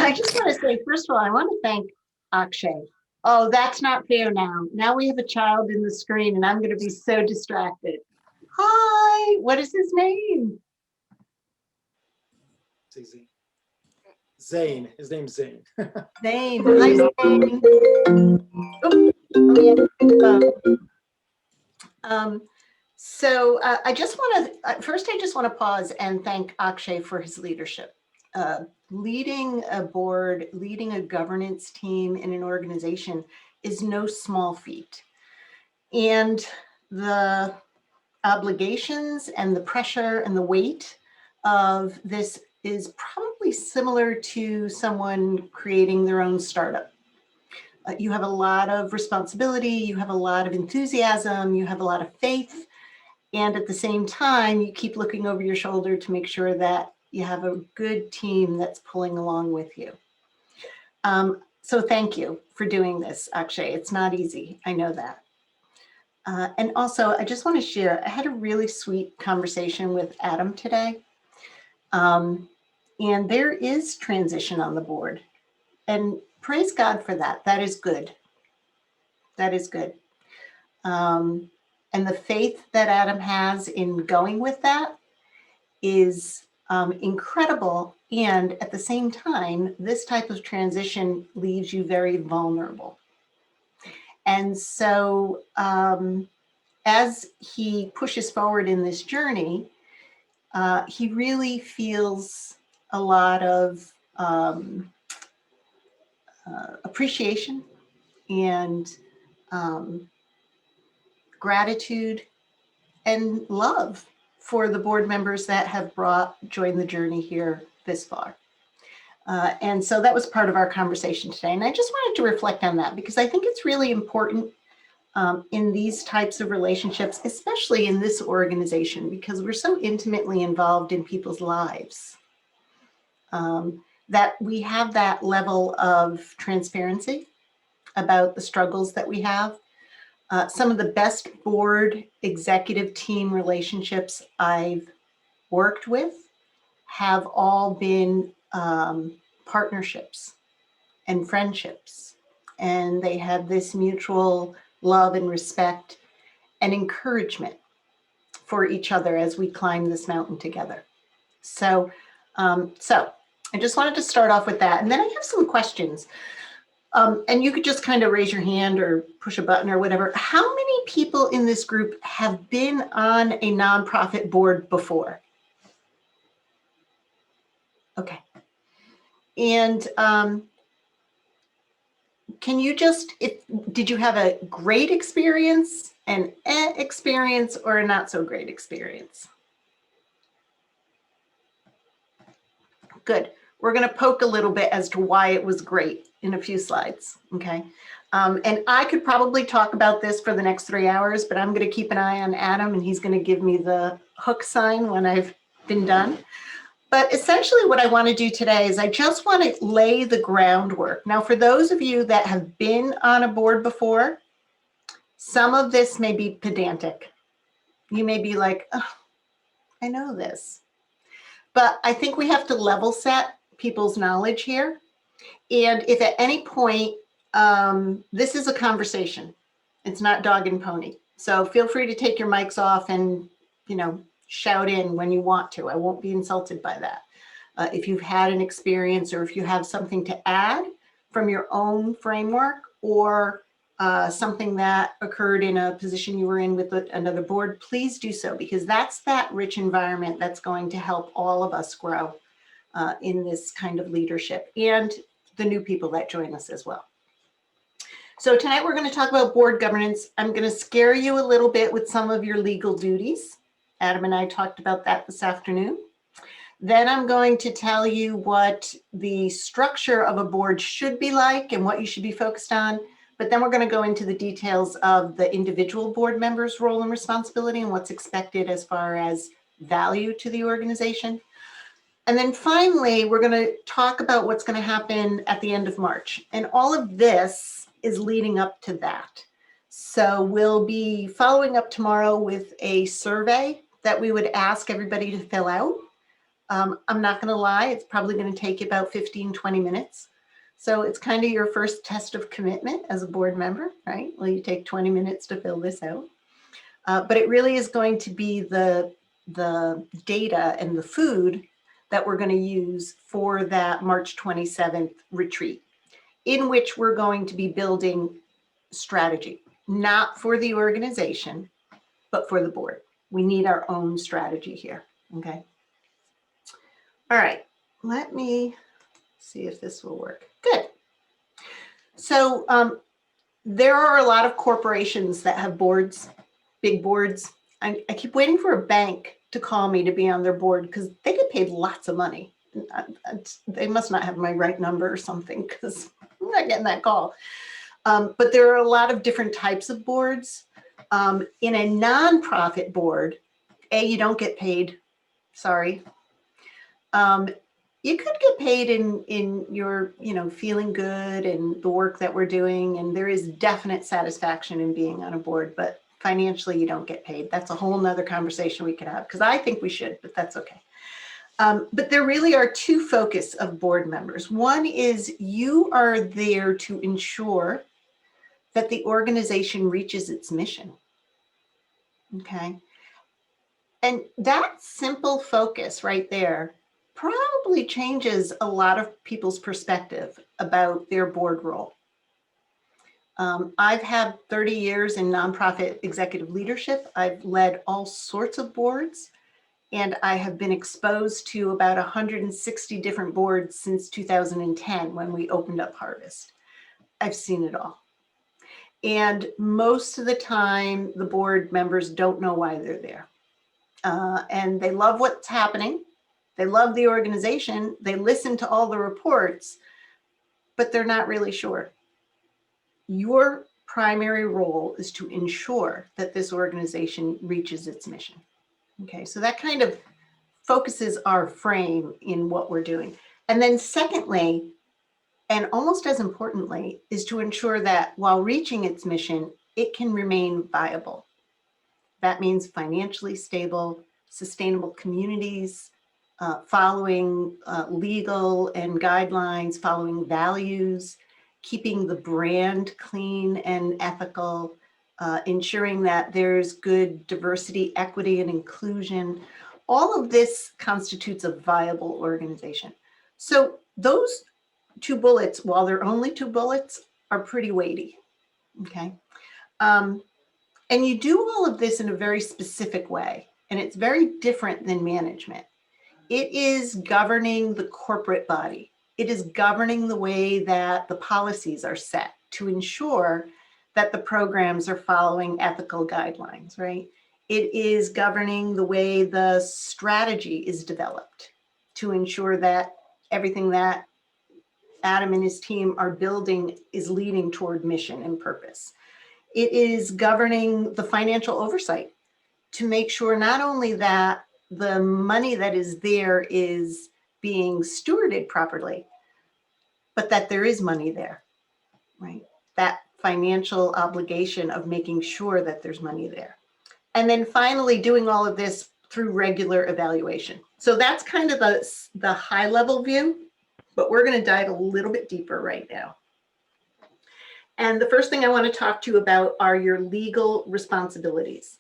I just want to say, first of all, I want to thank Akshay. Oh, that's not fair now. Now we have a child in the screen and I'm going to be so distracted. Hi, what is his name? It's easy. Zane. His name's Zane. Zane. Hi, Zane. Oh, I just want to, first I just want to pause and thank Akshay for his leadership. Leading a board, leading a governance team in an organization is no small feat. And the obligations and the pressure and the weight of this is probably similar to someone creating their own startup. You have a lot of responsibility, you have a lot of enthusiasm, you have a lot of faith, and at the same time, you keep looking over your shoulder to make sure that you have a good team that's pulling along with you. So thank you for doing this, Akshay. It's not easy, I know that. And also, I just want to share, I had a really sweet conversation with Adam today. And there is transition on the board. And praise God for that. That is good. That is good. And the faith that Adam has in going with that is incredible. And at the same time, this type of transition leaves you very vulnerable. And so as he pushes forward in this journey, he really feels a lot of appreciation and gratitude and love for the board members that have joined the journey here this far. And so that was part of our conversation today. And I just wanted to reflect on that because I think it's really important in these types of relationships, especially in this organization, because we're so intimately involved in people's lives, that we have that level of transparency about the struggles that we have. Some of the best board executive team relationships I've worked with have all been partnerships and friendships, and they have this mutual love and respect and encouragement for each other as we climb this mountain together. So I just wanted to start off with that. And then I have some questions. And you could just kind of raise your hand or push a button or whatever. How many people in this group have been on a nonprofit board before? Okay. And can you just, did you have a great experience, an experience, or a not so great experience? Good. We're going to poke a little bit as to why it was great in a few slides, okay? And I could probably talk about this for the next 3 hours, but I'm going to keep an eye on Adam, and he's going to give me the hook sign when I've been done. But essentially what I want to do today is I just want to lay the groundwork. Now, for those of you that have been on a board before, some of this may be pedantic. You may be like, oh, I know this. But I think we have to level set people's knowledge here. And if at any point, this is a conversation, it's not dog and pony. So feel free to take your mics off and, shout in when you want to. I won't be insulted by that. If you've had an experience or if you have something to add from your own framework or something that occurred in a position you were in with another board, please do so, because that's that rich environment that's going to help all of us grow in this kind of leadership and the new people that join us as well. So tonight we're going to talk about board governance. I'm going to scare you a little bit with some of your legal duties. Adam and I talked about that this afternoon. Then I'm going to tell you what the structure of a board should be like and what you should be focused on. But then we're going to go into the details of the individual board members' role and responsibility and what's expected as far as value to the organization. And then finally, we're going to talk about what's going to happen at the end of March. And all of this is leading up to that. So we'll be following up tomorrow with a survey that we would ask everybody to fill out. I'm not going to lie, it's probably going to take you about 15, 20 minutes. So it's kind of your first test of commitment as a board member, right? Well, you take 20 minutes to fill this out. But it really is going to be the data and the food that we're going to use for that March 27th retreat, in which we're going to be building strategy, not for the organization, but for the board. We need our own strategy here, okay? All right, let me see if this will work. Good. So there are a lot of corporations that have boards, big boards. I keep waiting for a bank to call me to be on their board because they get paid lots of money. They must not have my right number or something because I'm not getting that call. But there are a lot of different types of boards. In a nonprofit board, you don't get paid. Sorry. You could get paid in your, feeling good and the work that we're doing. And there is definite satisfaction in being on a board, but financially you don't get paid. That's a whole nother conversation we could have because I think we should, but that's okay. But there really are two focus of board members. One is you are there to ensure that the organization reaches its mission. Okay. And that simple focus right there probably changes a lot of people's perspective about their board role. I've had 30 years in nonprofit executive leadership. I've led all sorts of boards, and I have been exposed to about 160 different boards since 2010 when we opened up Harvest. I've seen it all. And most of the time, the board members don't know why they're there. And they love what's happening. They love the organization. They listen to all the reports, but they're not really sure. Your primary role is to ensure that this organization reaches its mission. Okay, so that kind of focuses our frame in what we're doing. And then secondly, and almost as importantly, is to ensure that while reaching its mission, it can remain viable. That means financially stable, sustainable communities, following legal and guidelines, following values, keeping the brand clean and ethical, ensuring that there's good diversity, equity, and inclusion. All of this constitutes a viable organization. So those two bullets, while they're only two bullets, are pretty weighty, okay? And you do all of this in a very specific way, and it's very different than management. It is governing the corporate body. It is governing the way that the policies are set to ensure that the programs are following ethical guidelines, right? It is governing the way the strategy is developed to ensure that everything that Adam and his team are building is leading toward mission and purpose. It is governing the financial oversight to make sure not only that the money that is there is being stewarded properly, but that there is money there, right? That financial obligation of making sure that there's money there. And then finally doing all of this through regular evaluation. So that's kind of the high level view, but we're going to dive a little bit deeper right now. And the first thing I want to talk to you about are your legal responsibilities.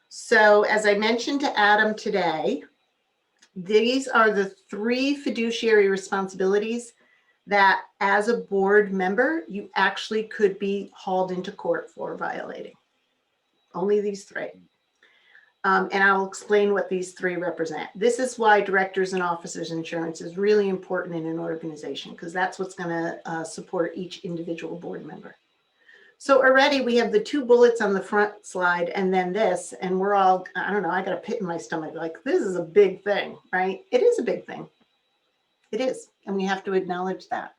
So as I mentioned to Adam today, these are the 3 fiduciary responsibilities that as a board member, you actually could be hauled into court for violating. Only these 3. And I'll explain what these 3 represent. This is why directors and officers insurance is really important in an organization, because that's what's going to support each individual board member. So already we have the 2 bullets on the front slide and then this, and we're all, I don't know, I got a pit in my stomach, like this is a big thing, right? It is a big thing. It is, and we have to acknowledge that.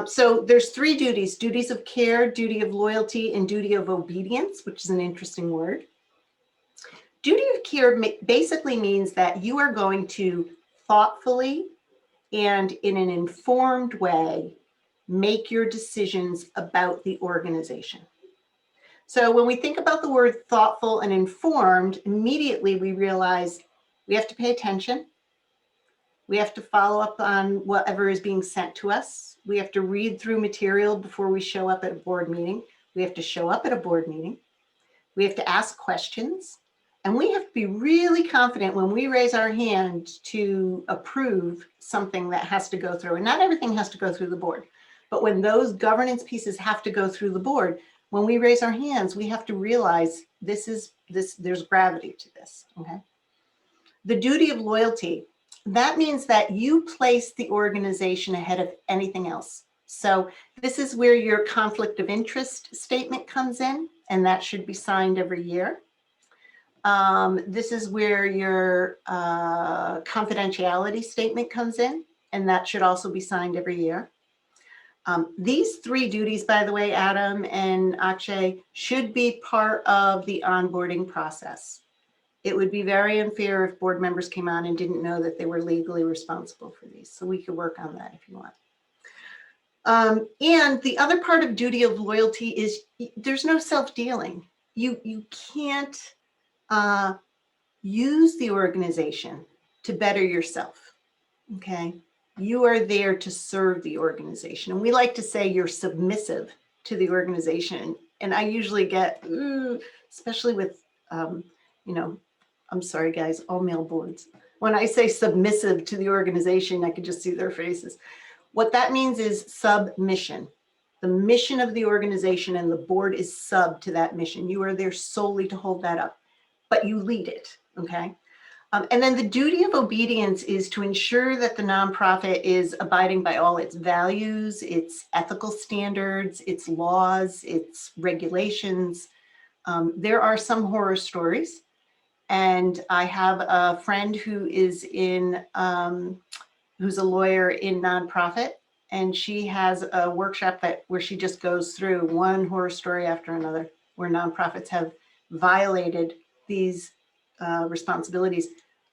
So there's 3 duties: duties of care, duty of loyalty, and duty of obedience, which is an interesting word. Duty of care basically means that you are going to thoughtfully and in an informed way make your decisions about the organization. So when we think about the word thoughtful and informed, immediately we realize we have to pay attention. We have to follow up on whatever is being sent to us. We have to read through material before we show up at a board meeting. We have to show up at a board meeting. We have to ask questions. And we have to be really confident when we raise our hand to approve something that has to go through. And not everything has to go through the board. But when those governance pieces have to go through the board, when we raise our hands, we have to realize there's gravity to this, okay? The duty of loyalty, that means that you place the organization ahead of anything else. So this is where your conflict of interest statement comes in, and that should be signed every year. This is where your confidentiality statement comes in, and that should also be signed every year. These three duties, by the way, Adam and Akshay, should be part of the onboarding process. It would be very unfair if board members came on and didn't know that they were legally responsible for these. So we could work on that if you want. And the other part of duty of loyalty is there's no self-dealing. You can't use the organization to better yourself, okay? You are there to serve the organization. And we like to say you're submissive to the organization. And I usually get, especially with, you know, I'm sorry, guys, all male boards. When I say submissive to the organization, I could just see their faces. What that means is submission. The mission of the organization and the board is sub to that mission. You are there solely to hold that up, but you lead it, okay? And then the duty of obedience is to ensure that the nonprofit is abiding by all its values, its ethical standards, its laws, its regulations. There are some horror stories. And I have a friend who is in, who's a lawyer in nonprofit, and she has a workshop where she just goes through one horror story after another, where nonprofits have violated these responsibilities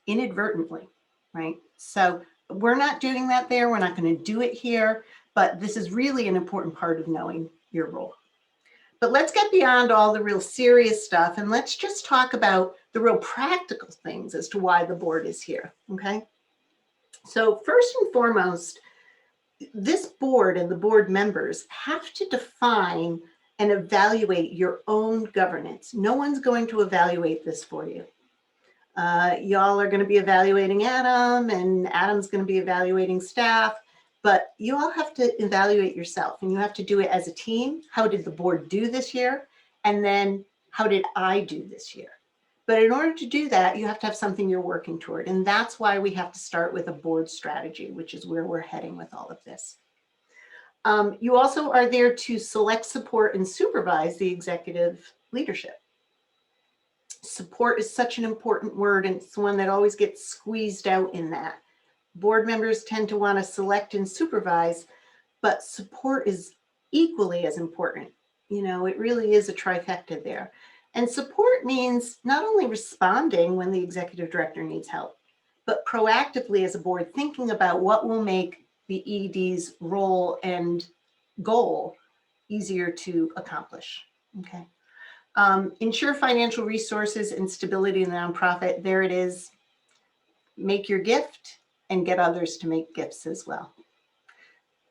inadvertently, right? So we're not doing that there. We're not going to do it here, but this is really an important part of knowing your role. But let's get beyond all the real serious stuff and let's just talk about the real practical things as to why the board is here, okay? So first and foremost, this board and the board members have to define and evaluate your own governance. No one's going to evaluate this for you. Y'all are going to be evaluating Adam, and Adam's going to be evaluating staff. But you all have to evaluate yourself, and you have to do it as a team. How did the board do this year? And then how did I do this year? But in order to do that, you have to have something you're working toward. And that's why we have to start with a board strategy, which is where we're heading with all of this. You also are there to select, support, and supervise the executive leadership. Support is such an important word, and it's the one that always gets squeezed out in that. Board members tend to want to select and supervise, but support is equally as important. You know, it really is a trifecta there. And support means not only responding when the executive director needs help, but proactively as a board thinking about what will make the ED's role and goal easier to accomplish, okay? Ensure financial resources and stability in the nonprofit. There it is. Make your gift and get others to make gifts as well.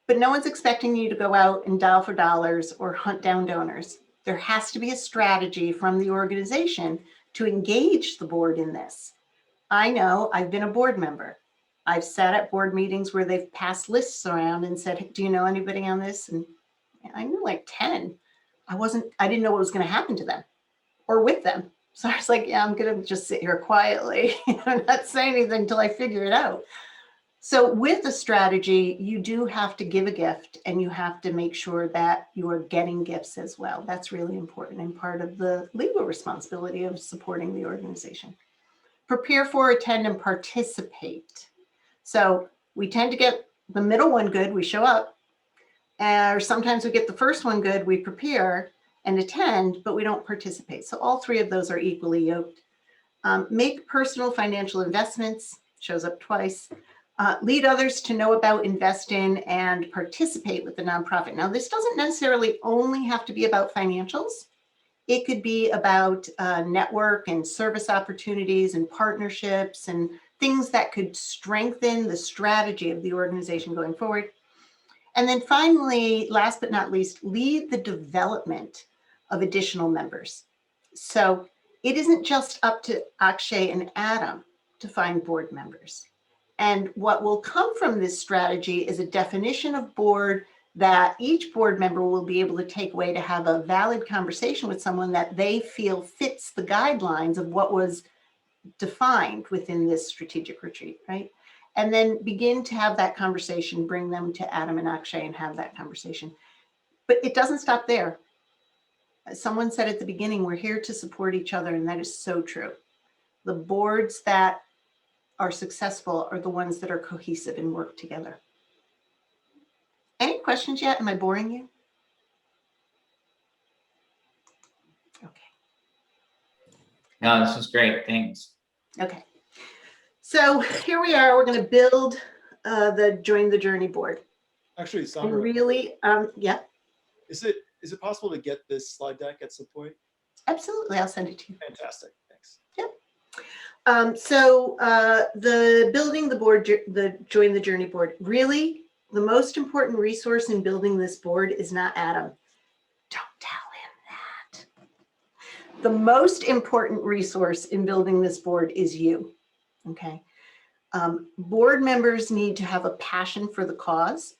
But no one's expecting you to go out and dial for dollars or hunt down donors. There has to be a strategy from the organization to engage the board in this. I know, I've been a board member. I've sat at board meetings where they've passed lists around and said, do you know anybody on this? And I knew like 10. I didn't know what was going to happen to them or with them. So I was like, yeah, I'm going to just sit here quietly and not say anything until I figure it out. So with a strategy, you do have to give a gift and you have to make sure that you are getting gifts as well. That's really important and part of the legal responsibility of supporting the organization. Prepare for, attend, and participate. So we tend to get the middle one good, we show up. Or sometimes we get the first one good, we prepare and attend, but we don't participate. So all three of those are equally yoked. Make personal financial investments, shows up twice. Lead others to know about, invest in, and participate with the nonprofit. Now, this doesn't necessarily only have to be about financials. It could be about network and service opportunities and partnerships and things that could strengthen the strategy of the organization going forward. And then finally, last but not least, lead the development of additional members. So it isn't just up to Akshay and Adam to find board members. And what will come from this strategy is a definition of board that each board member will be able to take away to have a valid conversation with someone that they feel fits the guidelines of what was defined within this strategic retreat, right? And then begin to have that conversation, bring them to Adam and Akshay and have that conversation. But it doesn't stop there. Someone said at the beginning, we're here to support each other, and that is so true. The boards that are successful are the ones that are cohesive and work together. Any questions yet? Am I boring you? Okay. No, this was great. Thanks. Okay. So here we are. We're going to build the Join the Journey board. Actually, And Sondra, really, yeah, is it possible to get this slide deck at some point? absolutely. I'll send it to you. Fantastic, thanks. The building the board, the Join the Journey board, really the most important resource in building this board is not Adam. Don't tell him that. The most important resource in building this board is you, okay? Board members need to have a passion for the cause,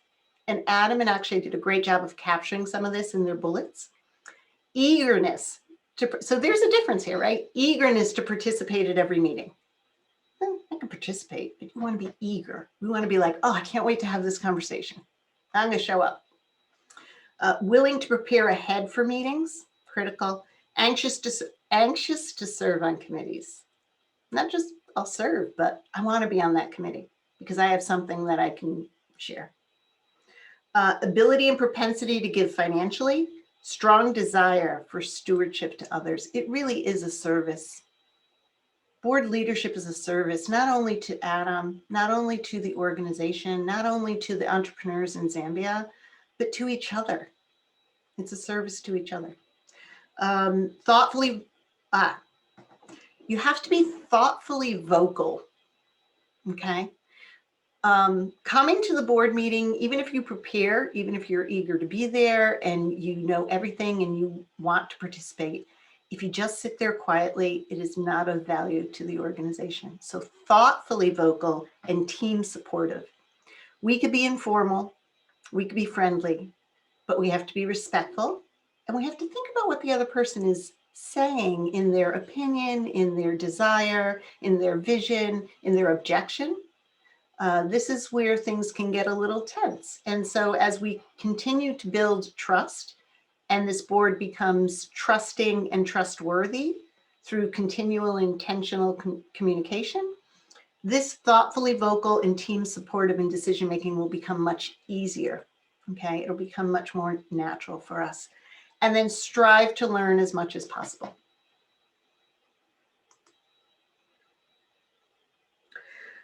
and Adam and Akshay did a great job of capturing some of this in their bullets. Eagerness. So there's a difference here, right? Eagerness to participate at every meeting. I can participate, but you want to be eager. We want to be like, oh, I can't wait to have this conversation. I'm going to show up. Willing to prepare ahead for meetings, critical. Anxious to serve on committees. Not just I'll serve, but I want to be on that committee because I have something that I can share. Ability and propensity to give financially. Strong desire for stewardship to others. It really is a service. Board leadership is a service, not only to Adam, not only to the organization, not only to the entrepreneurs in Zambia, but to each other. It's a service to each other. You have to be thoughtfully vocal, okay? Coming to the board meeting, even if you prepare, even if you're eager to be there and you know everything and you want to participate, if you just sit there quietly, it is not of value to the organization. So thoughtfully vocal and team supportive. We could be informal, we could be friendly, but we have to be respectful and we have to think about what the other person is saying in their opinion, in their desire, in their vision, in their objection. This is where things can get a little tense. And so as we continue to build trust and this board becomes trusting and trustworthy through continual intentional communication, this thoughtfully vocal and team supportive and decision-making will become much easier. Okay, it'll become much more natural for us. And then strive to learn as much as possible.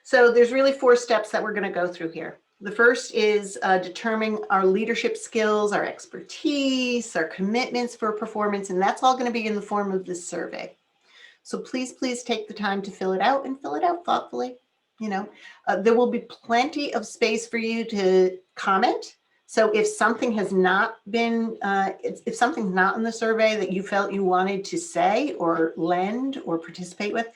So there's really 4 steps that we're going to go through here. The first is determining our leadership skills, our expertise, our commitments for performance, and that's all going to be in the form of this survey. So please take the time to fill it out and fill it out thoughtfully. You know, there will be plenty of space for you to comment. So if something has not been, if something's not in the survey that you felt you wanted to say or lend or participate with,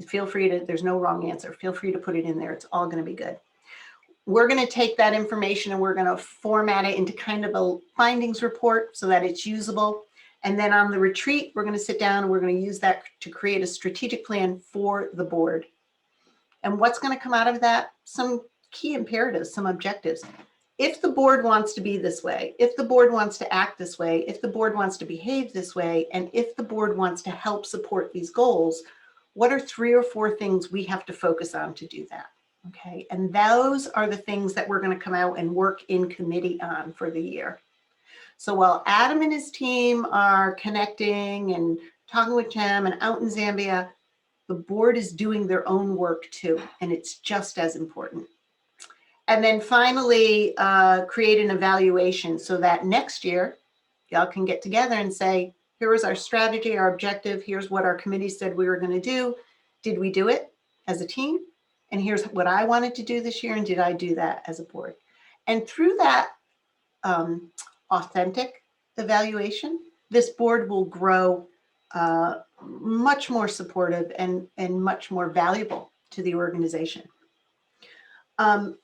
feel free to, there's no wrong answer. Feel free to put it in there. It's all going to be good. We're going to take that information and we're going to format it into kind of a findings report so that it's usable. And then on the retreat, we're going to sit down and we're going to use that to create a strategic plan for the board. And what's going to come out of that? Some key imperatives, some objectives. If the board wants to be this way, if the board wants to act this way, if the board wants to behave this way, and if the board wants to help support these goals, what are 3 or 4 things we have to focus on to do that? Okay, and those are the things that we're going to come out and work in committee on for the year. So while Adam and his team are connecting and talking with Tim and out in Zambia, the board is doing their own work too, and it's just as important. And then finally, create an evaluation so that next year, y'all can get together and say, here was our strategy, our objective, here's what our committee said we were going to do. Did we do it as a team? And here's what I wanted to do this year, and did I do that as a board? And through that authentic evaluation, this board will grow much more supportive and much more valuable to the organization. You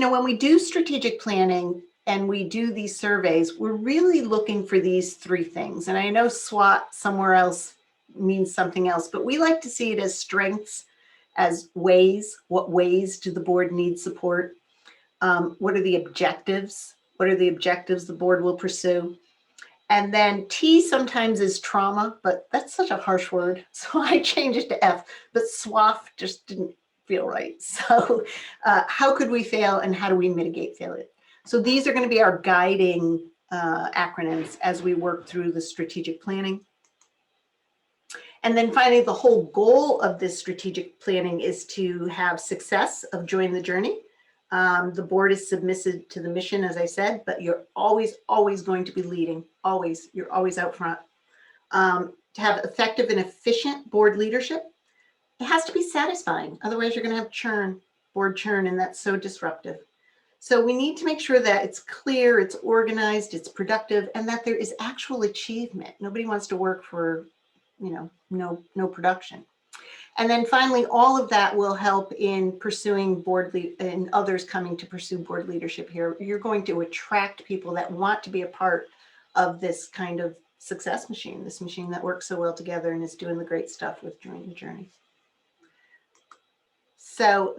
know, when we do strategic planning and we do these surveys, we're really looking for these three things. And I know SWOT somewhere else means something else, but we like to see it as strengths, as ways. What ways do the board need support? What are the objectives? What are the objectives the board will pursue? And then T sometimes is trauma, but that's such a harsh word. So I changed it to F, but SWAF just didn't feel right. So how could we fail and how do we mitigate failure? So these are going to be our guiding acronyms as we work through the strategic planning. And then finally, the whole goal of this strategic planning is to have success of Join the Journey. The board is submissive to the mission, as I said, but you're always going to be leading. Always, you're always out front. To have effective and efficient board leadership, it has to be satisfying. Otherwise, you're going to have churn, board churn, and that's so disruptive. So we need to make sure that it's clear, it's organized, it's productive, and that there is actual achievement. Nobody wants to work for, you know, no production. And then finally, all of that will help in pursuing and others coming to pursue board leadership here. You're going to attract people that want to be a part of this kind of success machine, this machine that works so well together and is doing the great stuff with Join the Journey. So